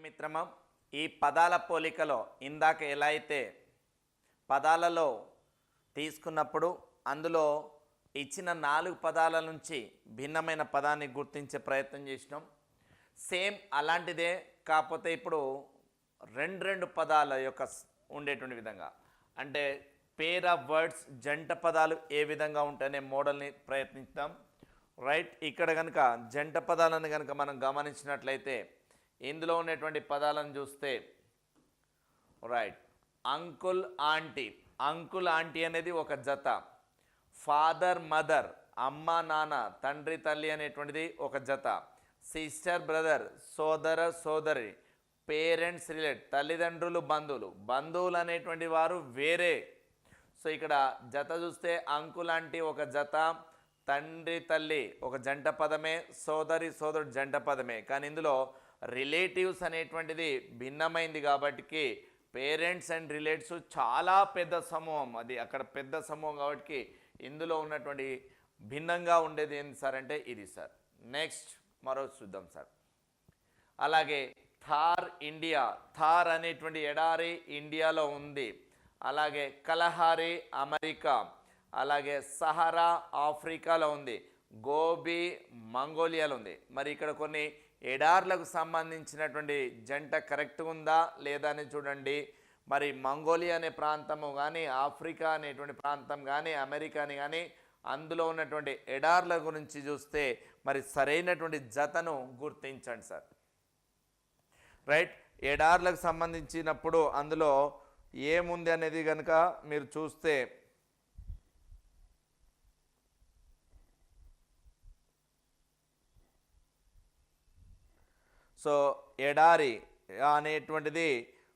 మిత్రమా, ఈ పదాల పోలికలో ఇందాక ఎలా అయితే పదాలలో తీసుకున్నప్పుడు అందులో ఇచ్చిన 4 పదాల నుంచి భిన్నమైన పదాన్ని గుర్తించే ప్రయత్నం చేసినాం. సేమ్ అలాంటిదే, కాకపోతే ఇప్పుడు రెండు పదాల యొక్క ఉండేటువంటి విధంగా, అంటే పేర్ ఆఫ్ వర్డ్స్ జంట పదాలు ఏ విధంగా ఉంటాయనే మోడల్ని ప్రయత్నిస్తాం. రైట్, ఇక్కడ కనుక జంట పదాలను కనుక మనం గమనించినట్లయితే ఇందులో ఉన్నటువంటి పదాలను చూస్తే right, uncle aunty, uncle aunty అనేది ఒక జత, ఫాదర్ మదర్ అమ్మ నాన్న తండ్రి తల్లి అనేటువంటిది ఒక జత, సిస్టర్ బ్రదర్ సోదర సోదరి, పేరెంట్స్ రిలేట్ తల్లిదండ్రులు బంధువులు, బంధువులు అనేటువంటి వారు వేరే. సో ఇక్కడ జత చూస్తే అంకుల్ ఆంటీ ఒక జత, తండ్రి తల్లి ఒక జంట పదమే, సోదరి సోదరుడు జంట పదమే. కానీ ఇందులో రిలేటివ్స్ అనేటువంటిది భిన్నమైంది కాబట్టి పేరెంట్స్ అండ్ రిలేటివ్స్ చాలా పెద్ద సమూహం, అది అక్కడ పెద్ద సమూహం కాబట్టి ఇందులో ఉన్నటువంటి భిన్నంగా ఉండేది ఏంటి సార్ అంటే ఇది సార్. నెక్స్ట్ మరో చూద్దాం సార్. అలాగే థార్ ఇండియా, థార్ అనేటువంటి ఎడారి ఇండియాలో ఉంది. అలాగే కలహారి అమెరికా, అలాగే సహారా ఆఫ్రికాలో ఉంది, గోబీ మంగోలియాలో ఉంది. మరి ఇక్కడ కొన్ని ఎడార్లకు సంబంధించినటువంటి జంట కరెక్ట్గా ఉందా లేదా అని చూడండి. మరి మంగోలియా అనే ప్రాంతము కానీ, ఆఫ్రికా అనేటువంటి ప్రాంతం కానీ, అమెరికాని కానీ అందులో ఉన్నటువంటి ఎడార్ల గురించి చూస్తే మరి సరైనటువంటి జతను గుర్తించండి సార్. రైట్, ఎడార్లకు సంబంధించినప్పుడు అందులో ఏముంది అనేది కనుక మీరు చూస్తే సో ఎడారి అనేటువంటిది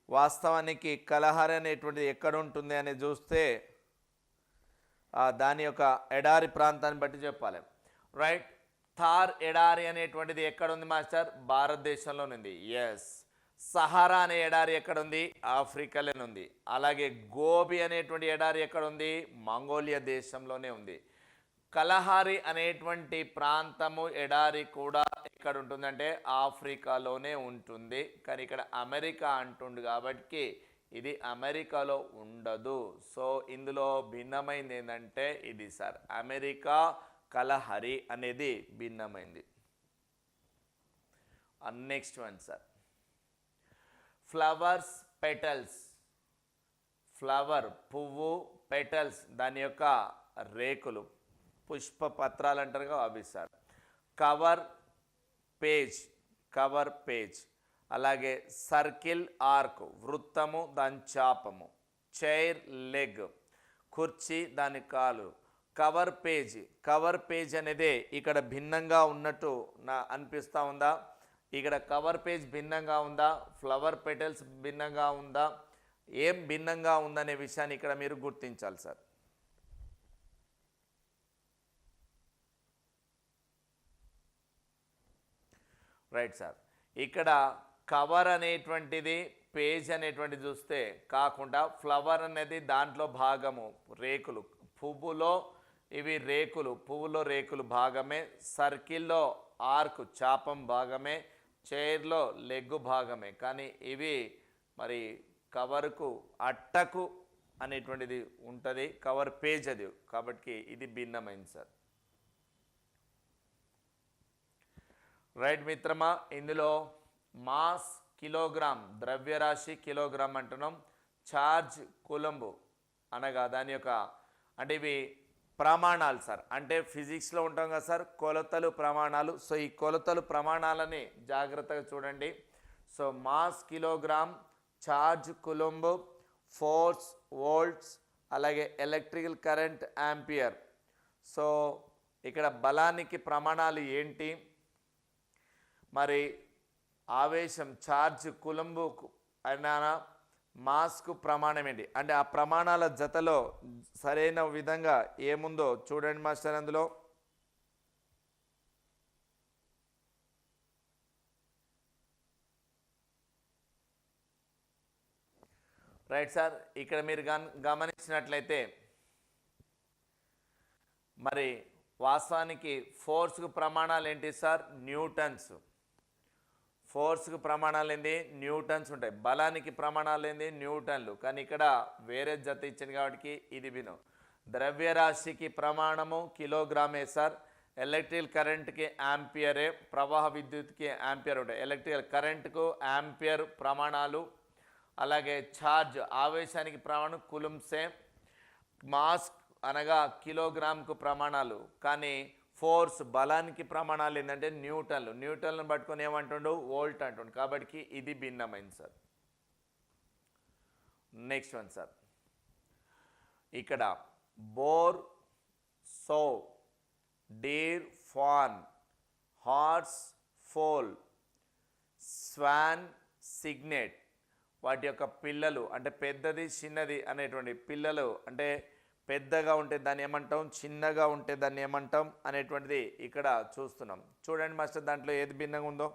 వాస్తవానికి కలహారి అనేటువంటిది ఎక్కడ ఉంటుంది అని చూస్తే దాని యొక్క ఎడారి ప్రాంతాన్ని బట్టి చెప్పాలి. రైట్, థార్ ఎడారి అనేటువంటిది ఎక్కడ ఉంది మాస్టర్? భారతదేశంలో ఉంది. ఎస్. సహారా అనే ఎడారి ఎక్కడ ఉంది? ఆఫ్రికాలోనే ఉంది. అలాగే గోబీ అనేటువంటి ఎడారి ఎక్కడ ఉంది? మంగోలియా దేశంలోనే ఉంది. కలహారి అనేటువంటి ప్రాంతము ఎడారి కూడా ఎక్కడ ఉంటుందంటే ఆఫ్రికాలోనే ఉంటుంది. కానీ ఇక్కడ అమెరికా అంటుండు కాబట్టి ఇది అమెరికాలో ఉండదు. సో ఇందులో భిన్నమైంది ఏంటంటే ఇది సార్, అమెరికా కలహరి అనేది భిన్నమైంది. Next one sir, flowers petals, flower పువ్వు, పెటల్స్ దాని యొక్క రేకులు, పుష్ప పత్రాలు అంటారు కదా అవి సార్. Cover page, cover page. అలాగే సర్కిల్ ఆర్క్ వృత్తము దాని చాపము, చైర్ లెగ్ కుర్చీ దాని కాలు. కవర్ పేజ్, కవర్ పేజ్ అనేది ఇక్కడ భిన్నంగా ఉన్నట్టు అనిపిస్తూ ఉందా? ఇక్కడ కవర్ పేజ్ భిన్నంగా ఉందా? ఫ్లవర్ పెటల్స్ భిన్నంగా ఉందా? ఏం భిన్నంగా ఉందనే విషయాన్ని ఇక్కడ మీరు గుర్తించాలి సార్. రైట్ సార్, ఇక్కడ కవర్ అనేటువంటిది పేజ్ అనేటువంటిది చూస్తే కాకుండా ఫ్లవర్ అనేది దాంట్లో భాగము, రేకులు, పువ్వులో ఇవి రేకులు, పువ్వులో రేకులు భాగమే, సర్కిల్లో ఆర్క్ చాపం భాగమే, చైర్లో లెగ్గు భాగమే. కానీ ఇవి మరి కవర్కు అట్టకు అనేటువంటిది ఉంటుంది, కవర్ పేజ్ అది, కాబట్టి ఇది భిన్నమైంది సార్. రైట్ మిత్రమా, ఇందులో మాస్ కిలోగ్రామ్, ద్రవ్యరాశి కిలోగ్రామ్ అంటున్నాం, ఛార్జ్ కూలంబు అనగా దాని యొక్క అంటే ఇవి ప్రమాణాలు సార్. అంటే ఫిజిక్స్లో ఉంటాం కదా సార్, కొలతలు ప్రమాణాలు. సో ఈ కొలతలు ప్రమాణాలని జాగ్రత్తగా చూడండి. So mass kilogram, charge coulomb, force volts, అలాగే ఎలక్ట్రికల్ కరెంట్ యాంపియర్. సో ఇక్కడ బలానికి ప్రమాణాలు ఏంటి? మరి ఆవేశం ఛార్జ్ కూలంబు అయినా మాస్కు ప్రమాణం ఏంటి అంటే ఆ ప్రమాణాల జతలో సరైన విధంగా ఏముందో చూడండి మాస్టర్. అందులో రైట్ సార్, ఇక్కడ మీరు గమనించినట్లయితే మరి వాస్తవానికి ఫోర్స్కు ప్రమాణాలు ఏంటి సార్? న్యూటన్స్. ఫోర్స్కి ప్రమాణాలు ఏంది న్యూటన్స్ ఉంటాయి, బలానికి ప్రమాణాలు ఏంది న్యూటన్లు. కానీ ఇక్కడ వేరే జత ఇచ్చింది కాబట్టి ఇది విను. ద్రవ్యరాశికి ప్రమాణము కిలోగ్రామే సార్, ఎలక్ట్రికల్ కరెంట్కి యాంపియరే, ప్రవాహ విద్యుత్కి యాంపియర్ ఉంటాయి. ఎలక్ట్రికల్ కరెంట్కు యాంపియర్ ప్రమాణాలు, అలాగే ఛార్జ్ ఆవేశానికి ప్రమాణం కులుంసే, మాస్ అనగా కిలోగ్రామ్కు ప్రమాణాలు. కానీ ఫోర్స్ బలానికి ప్రమాణాలు ఏంటంటే న్యూటన్లు. న్యూటన్లను పట్టుకొని ఏమంటుండు వోల్ట్ అంటుండు. కాబట్టి ఇది భిన్నమైంది సార్. నెక్స్ట్ వన్ సార్, ఇక్కడ boar, sow, deer, fawn, horse, foal, swan, cygnet వాటి యొక్క పిల్లలు అంటే పెద్దది చిన్నది అనేటువంటి పిల్లలు అంటే పెద్దగా ఉంటే దాన్ని ఏమంటాం, చిన్నగా ఉంటే దాన్ని ఏమంటాం అనేటువంటిది ఇక్కడ చూస్తున్నాం. చూడండి మాస్టర్ దాంట్లో ఏది భిన్నంగా ఉందో.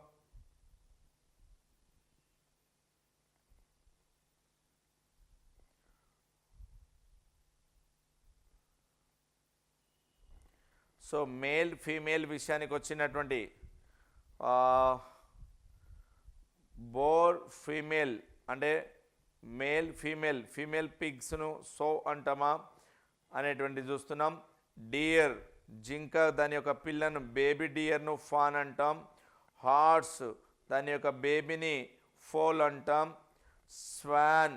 సో మేల్ ఫీమేల్ విషయానికి వచ్చినటువంటి బోర్ ఫీమేల్ అంటే మేల్ ఫీమేల్, ఫీమేల్ పిగ్స్ను సో అంటామా అనేటువంటి చూస్తున్నాం. డియర్ జింక దాని యొక్క పిల్లను బేబీ డియర్ను ఫాన్ అంటాం. హార్స్ దాని యొక్క బేబీని ఫోల్ అంటాం. స్వాన్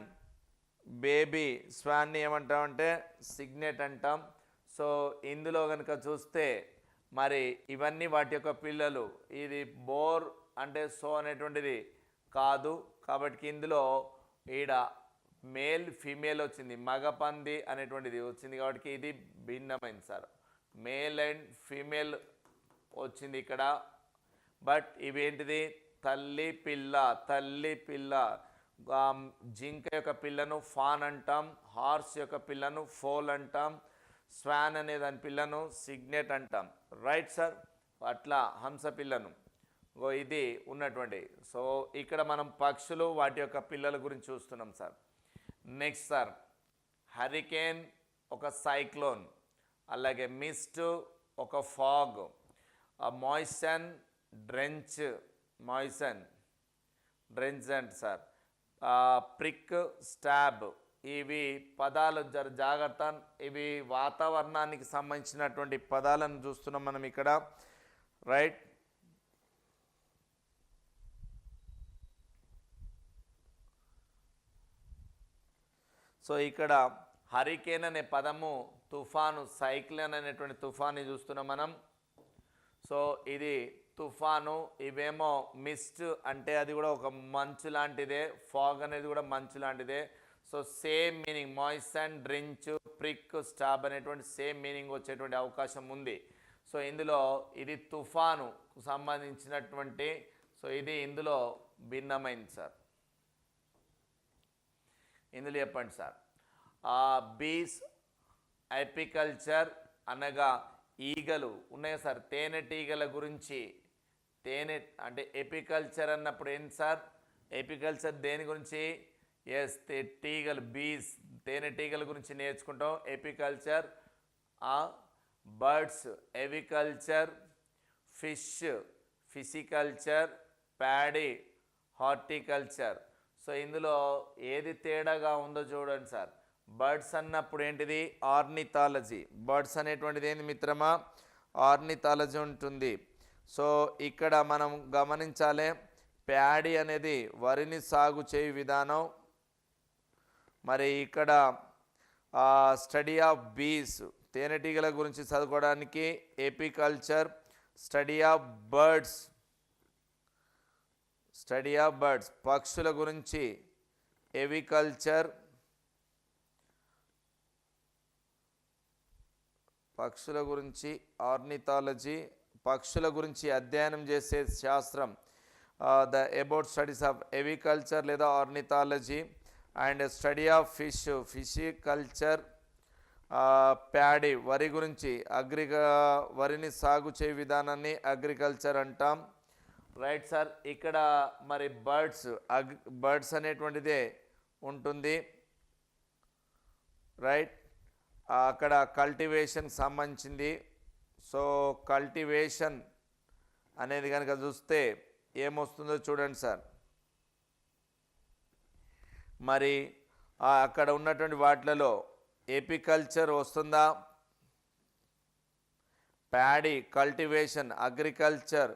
బేబీ స్వాన్ని ఏమంటామంటే సిగ్నెట్ అంటాం. సో ఇందులో కనుక చూస్తే మరి ఇవన్నీ వాటి యొక్క పిల్లలు. ఇది బోర్ అంటే సో అనేటువంటిది కాదు, కాబట్టి ఇందులో ఈడ మేల్ ఫీమేల్ వచ్చింది, మగపంది అనేటువంటిది వచ్చింది, కాబట్టి ఇది భిన్నమైంది సార్. మేల్ అండ్ ఫీమేల్ వచ్చింది ఇక్కడ. బట్ ఇవేంటిది తల్లి పిల్ల, తల్లి పిల్ల. జింక యొక్క పిల్లను ఫాన్ అంటాం, హార్స్ యొక్క పిల్లను ఫోల్ అంటాం, స్వాన్ అనే దాని పిల్లను సిగ్నెట్ అంటాం. Right sir. అట్లా హంస పిల్లను ఇది ఉన్నటువంటి. సో ఇక్కడ మనం పక్షులు వాటి యొక్క పిల్లల గురించి చూస్తున్నాం సార్. నెక్స్ట్ సార్, హరికేన్ ఒక సైక్లోన్, అలాగే మిస్ట్ ఒక ఫాగ్, మాయిసన్ డ్రెంచ్, మాయిసన్ డ్రెంచ్ అంట సార్. ప్రిక్, స్టాబ్ ఇవి పదాలు జాగ్రత్త, ఇవి వాతావరణానికి సంబంధించినటువంటి పదాలను చూస్తున్నాం మనం ఇక్కడ. రైట్. సో ఇక్కడ హరికేన్ అనే పదము తుఫాను, సైక్లోన్ అనేటువంటి తుఫాన్ని చూస్తున్నాం మనం. సో ఇది తుఫాను, ఇవేమో మిస్ట్ అంటే అది కూడా ఒక మంచు లాంటిదే, ఫాగ్ అనేది కూడా మంచు లాంటిదే. So same meaning, moisten drench, prick, stab అనేటువంటి సేమ్ మీనింగ్ వచ్చేటువంటి అవకాశం ఉంది. సో ఇందులో ఇది తుఫానుకు సంబంధించినటువంటి, సో ఇది ఇందులో భిన్నమైంది సార్. ఇందులో చెప్పండి సార్. బీస్, ఎపికల్చర్ అనగా ఈగలు ఉన్నాయి సార్. తేనెటీగల గురించి, తేనె అంటే ఎపికల్చర్ అన్నప్పుడు ఏంటి సార్, ఎపికల్చర్ దేని గురించి, ఎస్ తీగలు, బీస్ తేనెటీగల గురించి నేర్చుకుంటాం. Apiculture. Birds aviculture, fish pisciculture, paddy horticulture. So ఇందులో ఏది తేడాగా ఉందో చూడండి సార్. బర్డ్స్ అన్నప్పుడు ఏంటిది ఆర్నిథాలజీ, బర్డ్స్ అనేటువంటిది ఏంది మిత్రమా ఆర్నిథాలజీ ఉంటుంది. సో ఇక్కడ మనం గమనించాలి, ప్యాడీ అనేది వరిని సాగు చేయు విధానం. మరి ఇక్కడ స్టడీ ఆఫ్ బీస్ తేనెటీగల గురించి చదువుకోవడానికి apiculture. Study of birds, study of birds పక్షుల గురించి ఎవికల్చర్, పక్షుల గురించి ఆర్నిథాలజీ, పక్షుల గురించి అధ్యయనం చేసే శాస్త్రం the about studies of aviculture లేదా ornithology. And study of fish pisciculture. Paddy వరి గురించి వరిని సాగు చేయ విధానాన్ని అగ్రికల్చర్ అంటాం. Right sir. ఇక్కడ మరి బర్డ్స్ అనేటువంటిదే ఉంటుంది. రైట్. అక్కడ కల్టివేషన్ సంబంధించింది. సో కల్టివేషన్ అనేది కనుక చూస్తే ఏమొస్తుందో చూడండి సార్. మరి అక్కడ ఉన్నటువంటి వాటిలలో ఎపికల్చర్ వస్తుందా, ప్యాడీ కల్టివేషన్ అగ్రికల్చర్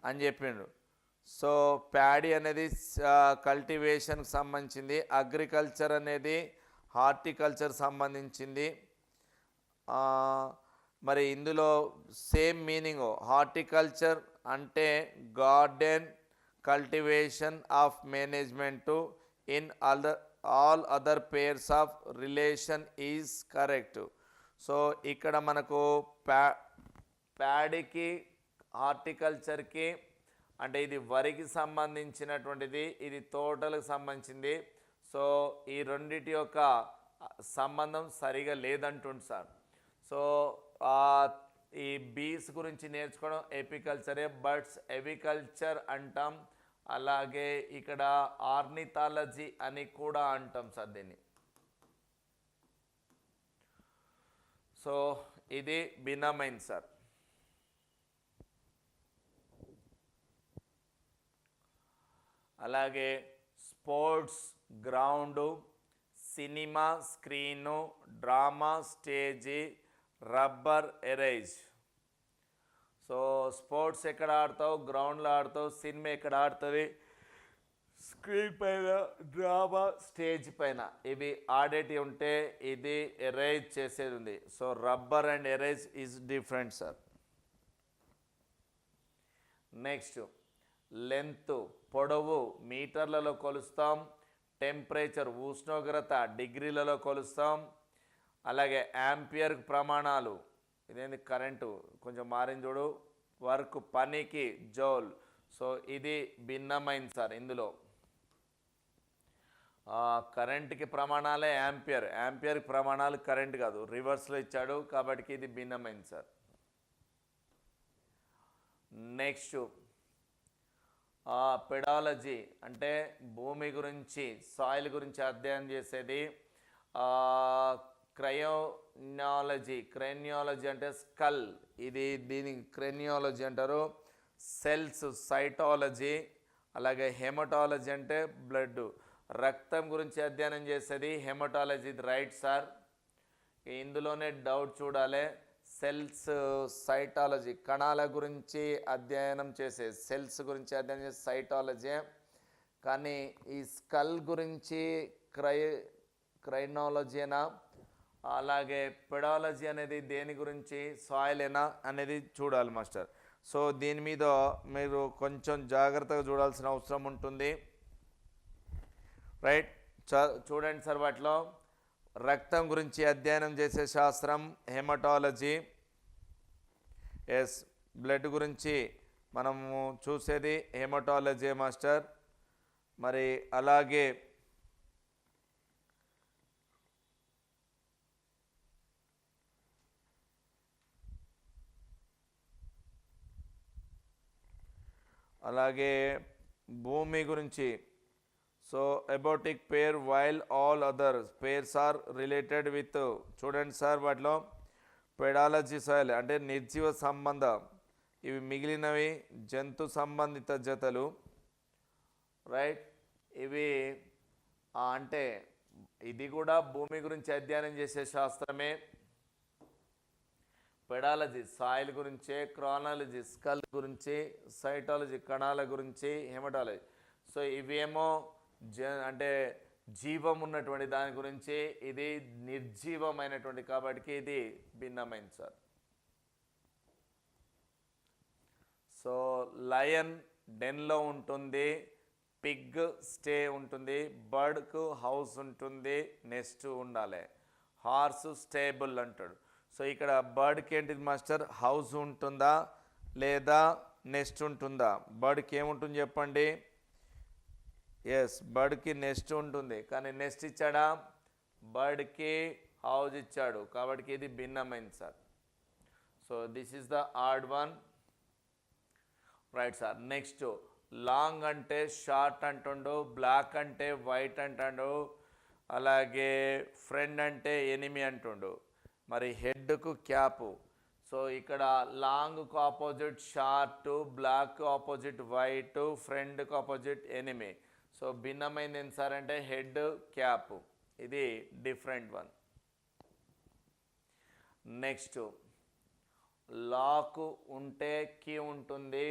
అని చెప్పిండు. సో ప్యాడీ అనేది కల్టివేషన్కి సంబంధించింది, అగ్రికల్చర్ అనేది హార్టికల్చర్ సంబంధించింది. మరి ఇందులో సేమ్ మీనింగ్, హార్టికల్చర్ అంటే garden cultivation of management in all other pairs of relation is correct. So ఇక్కడ మనకు ప్యాడీకి హార్టికల్చర్కి అంటే ఇది వరికి సంబంధించినటువంటిది, ఇది తోటలకు సంబంధించింది. సో ఈ రెండిటి యొక్క సంబంధం సరిగా లేదంటుంది సార్. సో ఈ బీస్ గురించి నేర్చుకోవడం ఎపికల్చరే, బర్డ్స్ ఎవికల్చర్ అంటాం. అలాగే ఇక్కడ ఆర్నిథాలజీ అని కూడా అంటాం సార్ దీన్ని. సో ఇది భిన్నమైంది సార్. అలాగే sports ground, cinema screen, drama stage, rubber erase. So sports ఎక్కడ ఆడతావు, గ్రౌండ్లో ఆడతావు, సినిమా ఎక్కడ ఆడుతుంది, స్క్రీన్ పైన, డ్రామా స్టేజ్ పైన. ఇవి ఆడేటి ఉంటే ఇది ఎరేజ్ చేసేది ఉంది. So rubber and erase is different sir. Next length, పొడవు మీటర్లలో కొలుస్తాం, టెంపరేచర్ ఉష్ణోగ్రత డిగ్రీలలో కొలుస్తాం. అలాగే యాంపియర్ ప్రమాణాలు, ఇదేంటి కరెంటు కొంచెం మారింది చూడు, వర్క్ పనికి జౌల్. సో ఇది భిన్నమైంది సార్. ఇందులో కరెంట్కి ప్రమాణాలే యాంపియర్, యాంపియర్కి ప్రమాణాలు కరెంట్ కాదు, రివర్స్లో ఇచ్చాడు కాబట్టి ఇది భిన్నమైంది సార్. నెక్స్ట్ పెడాలజీ అంటే భూమి గురించి, సాయిల్ గురించి అధ్యయనం చేసేది. క్రైనియాలజీ అంటే స్కల్, ఇది దీని క్రైనియాలజీ అంటారు. Cells cytology. అలాగే హెమటాలజీ అంటే బ్లడ్, రక్తం గురించి అధ్యయనం చేసేది హెమటాలజీ. Right sir. ఇందులోనే డౌట్ చూడాలి. సెల్స్ సైటాలజీ కణాల గురించి అధ్యయనం చేసే, సెల్స్ గురించి అధ్యయనం చేసే సైటాలజీ. కానీ ఈ స్కల్ గురించి క్రైనాలజీనా, అలాగే పెడాలజీ అనేది దేని గురించి, సాయిలేనా అనేది చూడాలి మాస్టర్. సో దీని మీద మీరు కొంచెం జాగ్రత్తగా చూడాల్సిన అవసరం ఉంటుంది. రైట్. చూడండి సార్, వాటిలో రక్తం గురించి అధ్యయనం చేసే శాస్త్రం హెమటాలజీ. ఎస్, బ్లడ్ గురించి మనము చూసేది హెమటాలజీ మాస్టర్. మరి అలాగే భూమి గురించి, so abiotic pair while all other pairs are related with. చూడండి సార్, వాటిలో పెడాలజీ సాయిల్ అంటే నిర్జీవ సంబంధం, ఇవి మిగిలినవి జంతు సంబంధిత జతలు. రైట్. ఇవి అంటే ఇది కూడా భూమి గురించి అధ్యయనం చేసే శాస్త్రమే. పెడాలజీ సాయిల్ గురించే, క్రానాలజీ స్కల్ గురించి, సైటాలజీ కణాల గురించి, హెమటాలజీ సో ఇవేమో అంటే జీవం ఉన్నటువంటి దాని గురించి, ఇది నిర్జీవమైనటువంటి కాబట్టి ఇది భిన్నమైంది సార్. సో లయన్ డెన్లో ఉంటుంది, పిగ్ స్టే ఉంటుంది, బర్డ్కు హౌస్ ఉంటుంది, నెస్ట్ ఉండాలి. హార్స్ స్టేబుల్ అంటాడు. సో ఇక్కడ బర్డ్కి ఏంటిది మాస్టర్, హౌస్ ఉంటుందా లేదా నెస్ట్ ఉంటుందా? బర్డ్కి ఏముంటుంది చెప్పండి. ఎస్, బర్డ్కి నెస్ట్ ఉంటుంది, కానీ నెస్ట్ ఇచ్చాడా? బర్డ్కి హౌస్ ఇచ్చాడు కాబట్టి ఇది భిన్నమైంది sir. So this is the odd one. Right sir. Next long అంటే షార్ట్ అంటుండు, బ్లాక్ అంటే వైట్ అంటాడు, అలాగే ఫ్రెండ్ అంటే ఎనిమి అంటుండు. మరి హెడ్కు క్యాపు. సో ఇక్కడ లాంగ్కు opposite short, black opposite white, ఫ్రంట్కు ఆపోజిట్ ఎనిమి. సో భిన్నమైంది ఏంటి సార్ అంటే హెడ్, క్యాప్. ఇది డిఫరెంట్ వన్. నెక్స్ట్ లాక్ ఉంటే కీ ఉంటుంది,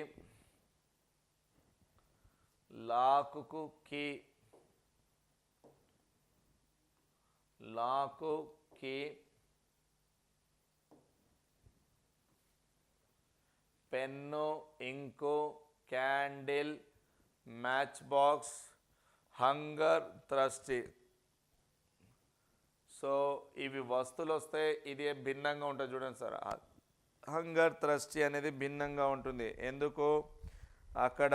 లాక్కు key, lock key, pen, ink, candle, match box, hunger, thirsty. So ఇవి వస్తువులు వస్తే ఇది భిన్నంగా ఉంటుంది. చూడండి సార్, హంగర్, థ్రస్టీ అనేది భిన్నంగా ఉంటుంది. ఎందుకు? అక్కడ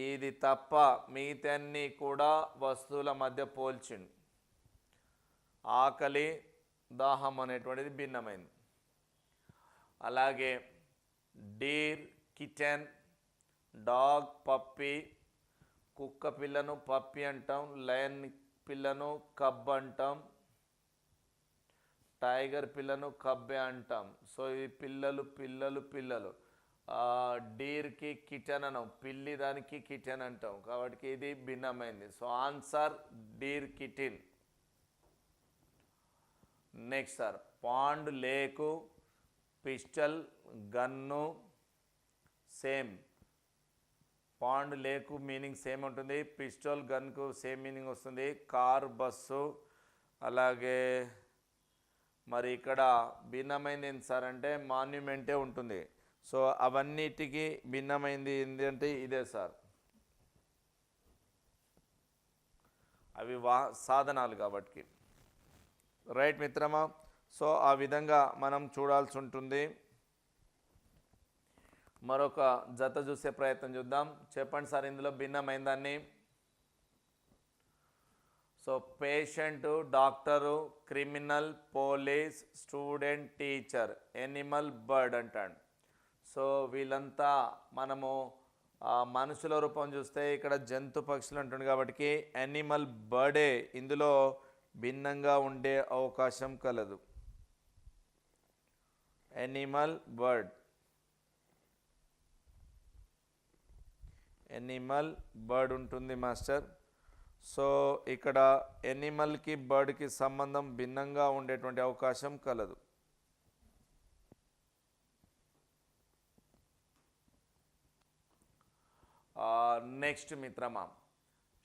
ఇది తప్ప మిగతాన్ని కూడా వస్తువుల మధ్య పోల్చిండు. ఆకలి, దాహం అనేటువంటిది భిన్నమైంది. అలాగే డీర్, కిటెన్, డాగ్, పప్పి, కుక్క పిల్లను పప్పి అంటాం, లయన్ పిల్లను కబ్ అంటాం, టైగర్ పిల్లను కబ్బే అంటాం. సో ఈ పిల్లలు పిల్లలు పిల్లలు. డీర్కి కిటెన్ అనం, పిల్లి దానికి కిటెన్ అంటాం, కాబట్టి ఇది భిన్నమైంది. So answer deer, kitten. Next sir, pond, lake, pistol, gun same. Pond, lake meaning same ఉంటుంది, పిస్టల్, గన్కు సేమ్ మీనింగ్ వస్తుంది. Car, bus. అలాగే మరి ఇక్కడ భిన్నమైంది ఏంటి సార్ అంటే మాన్యుమెంటే ఉంటుంది. సో అవన్నిటికీ భిన్నమైంది ఏంటంటే ఇదే సార్, అవి సాధనాలు కాబట్టి. రైట్ మిత్రమా? సో ఆ విధంగా మనం చూడాల్సి ఉంటుంది. మరొక జత చూసే ప్రయత్నం చేద్దాం. చెప్పండి సార్ ఇందులో భిన్నమైన దాన్ని. So patient, doctor, criminal, police, student, teacher, Animal, bird అంటాడు. సో వీళ్ళంతా మనము మనుషుల రూపం చూస్తే ఇక్కడ జంతు పక్షులు అంటుంది కాబట్టి ఎనిమల్, బర్డే ఇందులో భిన్నంగా ఉండే అవకాశం కలదు. ఎనిమల్, బర్డ్, ఎనిమల్, బర్డ్ ఉంటుంది మాస్టర్. సో ఇక్కడ ఎనిమల్కి బర్డ్కి సంబంధం భిన్నంగా ఉండేటువంటి అవకాశం కలదు. నెక్స్ట్ మిత్రమా,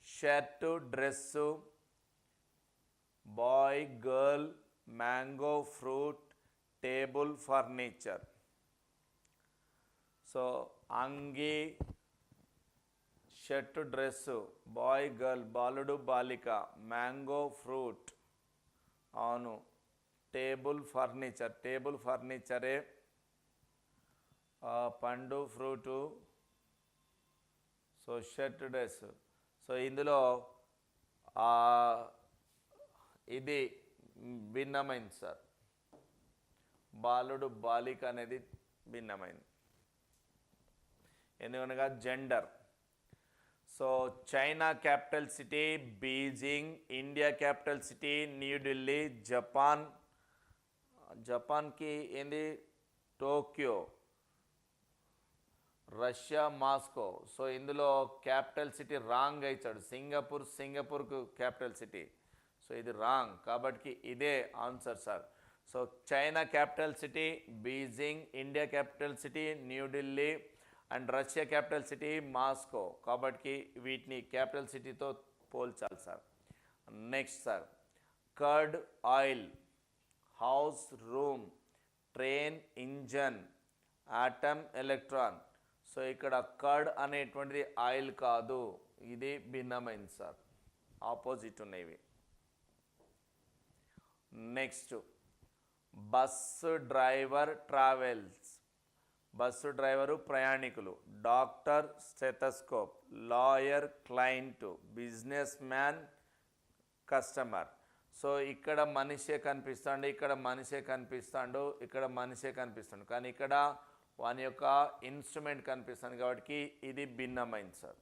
shirt, dress, boy, girl, mango, fruit, table, furniture. So అంగి, షర్టు, డ్రెస్సు, బాయ్, గర్ల్, బాలుడు, బాలిక, మ్యాంగో, ఫ్రూట్. అవును, టేబుల్, ఫర్నిచర్. టేబుల్ ఫర్నిచరే, పండు, fruit. So shirt, dress. So ఇందులో ఇది భిన్నమైంది సార్, బాలుడు, బాలిక అనేది భిన్నమైంది. ఎందుకనగా gender. So China capital city Beijing, India capital city New Delhi, Japan, జపాన్కి ఏంది టోక్యో, రష్యా మాస్కో. సో ఇందులో క్యాపిటల్ సిటీ రాంగ్ ఇచ్చాడు, సింగపూర్, సింగపూర్కు క్యాపిటల్ సిటీ. సో ఇది రాంగ్ కాబట్టి ఇదే answer sir. So China capital city Beijing, India capital city New Delhi and Russia capital city Moscow, కాబట్టి వీటిని క్యాపిటల్ సిటీతో పోల్చాలి sir. Next sir, curd, oil, house, room, train, engine, atom, electron. So ఇక్కడ curd అనేటువంటిది oil కాదు, ఇది భిన్నమైంది సార్, ఆపోజిట్ ఉన్నవి. Next, bus driver, travels. Bus driver ప్రయాణికులు, doctor, stethoscope, lawyer, client, business man, customer. So ఇక్కడ మనిషే కనిపిస్తాడు, ఇక్కడ మనిషే కనిపిస్తాడు, ఇక్కడ మనిషే కనిపిస్తాడు, కానీ ఇక్కడ వాని యొక్క ఇన్స్ట్రుమెంట్ కనిపిస్తుంది కాబట్టి ఇది భిన్నమైంది సార్.